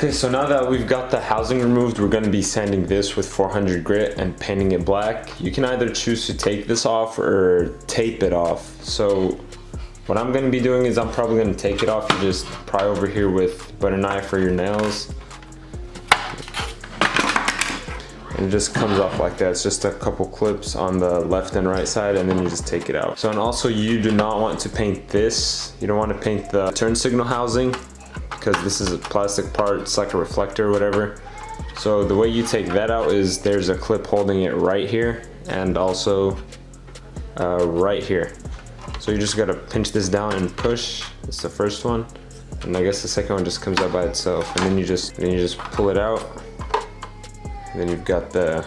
Okay, so now that we've got the housing removed, we're gonna be sanding this with 400 grit and painting it black. You can either choose to take this off or tape it off. So what I'm gonna be doing is I'm probably gonna take it off. You just pry over here with butter knife or your nails. And it just comes off like that. It's just a couple clips on the left and right side, and then you just take it out. So, and also you do not want to paint this. You don't want to paint the turn signal housing because this is a plastic part. It's like a reflector or whatever. So the way you take that out is there's a clip holding it right here and also right here. So you just gotta pinch this down and push. It's the first one. And I guess the second one just comes out by itself. And then you just pull it out. And then you've got the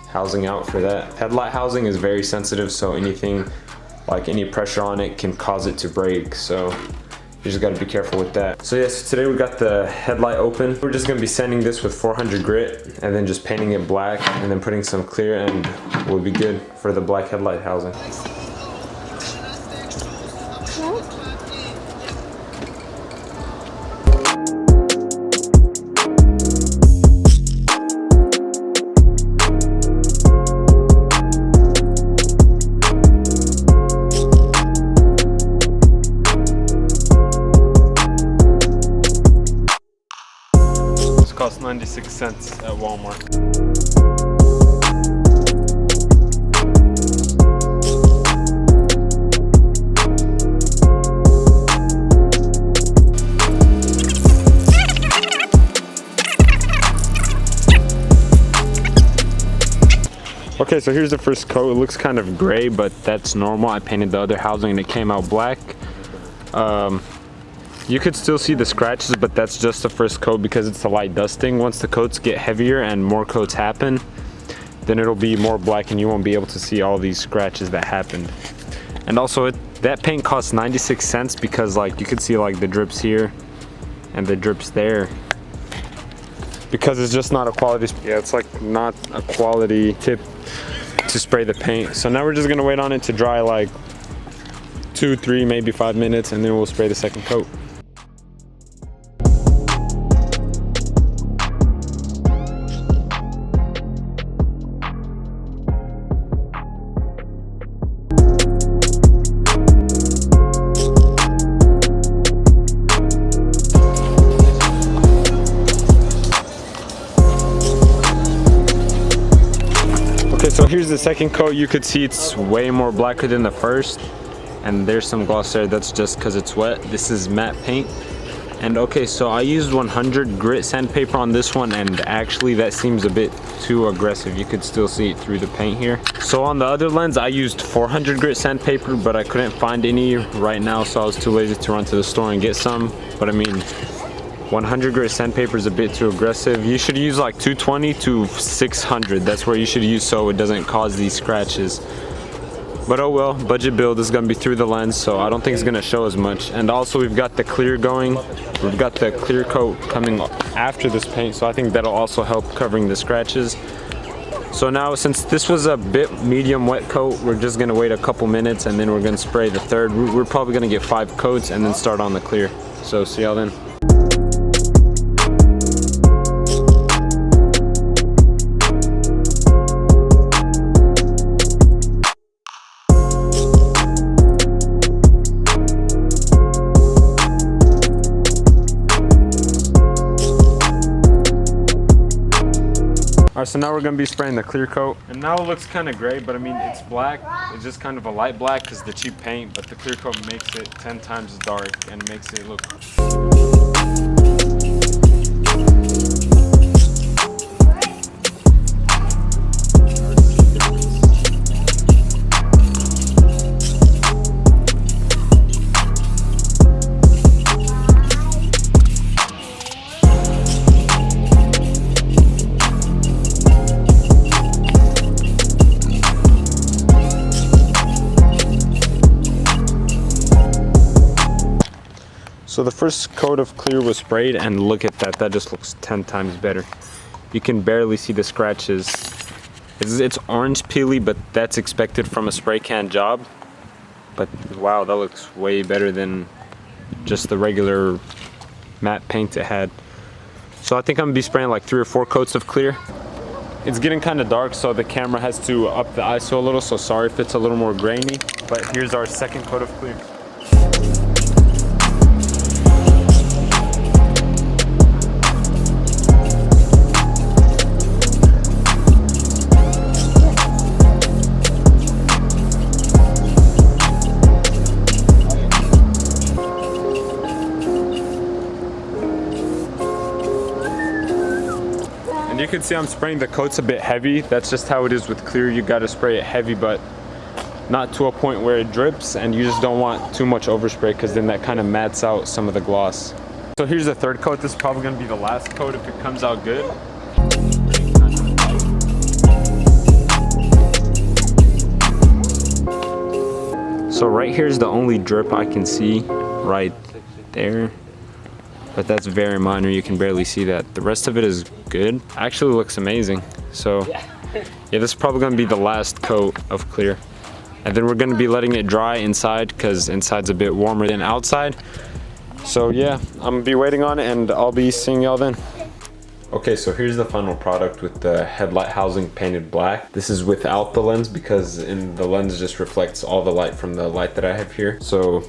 housing out for that. Headlight housing is very sensitive, so anything like any pressure on it can cause it to break. So you just gotta be careful with that. So yes, today we got the headlight open. We're just gonna be sanding this with 400 grit and then just painting it black and then putting some clear, and we'll be good for the black headlight housing. Cost 96 cents at Walmart. Okay, so here's the first coat. It looks kind of gray, but that's normal. I painted the other housing and it came out black. You could still see the scratches, but that's just the first coat because it's a light dusting. Once the coats get heavier and more coats happen, then it'll be more black and you won't be able to see all these scratches that happened. And also that paint costs 96 cents because like you could see like the drips here and the drips there, because it's just not a quality, yeah, it's like not a quality tip to spray the paint. So now we're just gonna wait on it to dry like 2, 3, maybe 5 minutes, and then we'll spray the second coat. Okay, so here's the second coat. You could see it's way more blacker than the first, and there's some gloss there. That's just because it's wet. This is matte paint. And okay, so I used 100 grit sandpaper on this one, and actually that seems a bit too aggressive. You could still see it through the paint here. So on the other lens I used 400 grit sandpaper, but I couldn't find any right now, so I was too lazy to run to the store and get some. But I mean, 100 grit sandpaper is a bit too aggressive. You should use like 220 to 600. That's where you should use so it doesn't cause these scratches. But oh well, budget build is gonna be through the lens, so I don't think it's gonna show as much. And also we've got the clear going. We've got the clear coat coming after this paint, so I think that'll also help covering the scratches. So now, since this was a bit medium wet coat, we're just gonna wait a couple minutes and then we're gonna spray the third. We're probably gonna get 5 coats and then start on the clear. So see y'all then. Alright, so now we're going to be spraying the clear coat. And now it looks kind of gray, but I mean, it's black. It's just kind of a light black because the cheap paint, but the clear coat makes it 10 times dark and makes it look... So the first coat of clear was sprayed, and look at that, that just looks 10 times better. You can barely see the scratches. It's orange peely, but that's expected from a spray can job. But wow, that looks way better than just the regular matte paint it had. So I think I'm gonna be spraying like 3 or 4 coats of clear. It's getting kind of dark, so the camera has to up the ISO a little, so sorry if it's a little more grainy, but here's our second coat of clear. And you can see I'm spraying the coats a bit heavy. That's just how it is with clear. You gotta spray it heavy, but not to a point where it drips, and you just don't want too much overspray because then that kind of mats out some of the gloss. So here's the third coat. This is probably gonna be the last coat if it comes out good. So right here is the only drip I can see right there. But that's very minor, you can barely see that. The rest of it is good. Actually looks amazing. So yeah, this is probably gonna be the last coat of clear. And then we're gonna be letting it dry inside because inside's a bit warmer than outside. So yeah, I'm gonna be waiting on it and I'll be seeing y'all then. Okay, so here's the final product with the headlight housing painted black. This is without the lens because the lens just reflects all the light from the light that I have here. So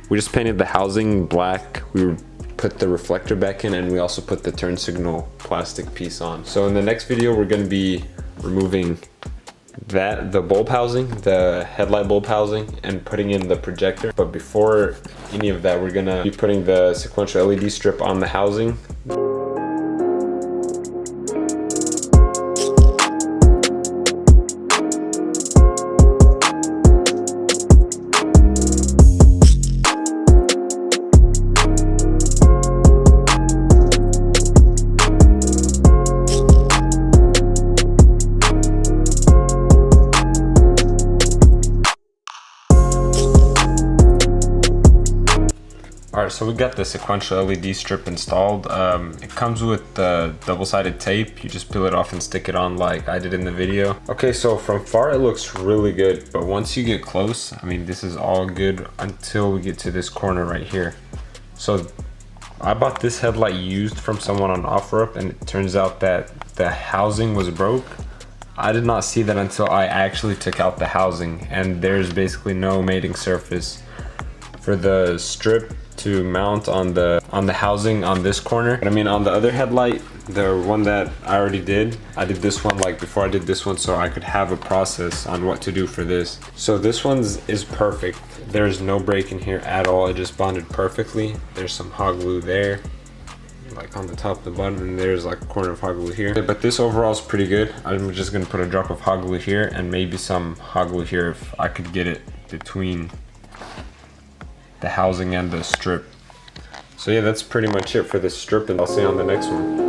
we just painted the housing black. We put the reflector back in, and we also put the turn signal plastic piece on. So in the next video, we're gonna be removing the bulb housing, the headlight bulb housing, and putting in the projector. But before any of that, we're gonna be putting the sequential LED strip on the housing. Alright, so we got the sequential LED strip installed. It comes with the double-sided tape. You just peel it off and stick it on like I did in the video. Okay, so from far it looks really good, but once you get close, I mean, this is all good until we get to this corner right here. So I bought this headlight used from someone on OfferUp, and it turns out that the housing was broke. I did not see that until I actually took out the housing, and there's basically no mating surface for the strip to mount on the housing on this corner. But I mean, on the other headlight, the one that I already did, I did this one like before I did this one, so I could have a process on what to do for this. So this one is perfect. There's no break in here at all. It just bonded perfectly. There's some hot glue there, like on the top and the bottom, and there's like a corner of hot glue here. But this overall is pretty good. I'm just gonna put a drop of hot glue here and maybe some hot glue here if I could get it between the housing and the strip. So yeah, that's pretty much it for this strip, and I'll see you on the next one.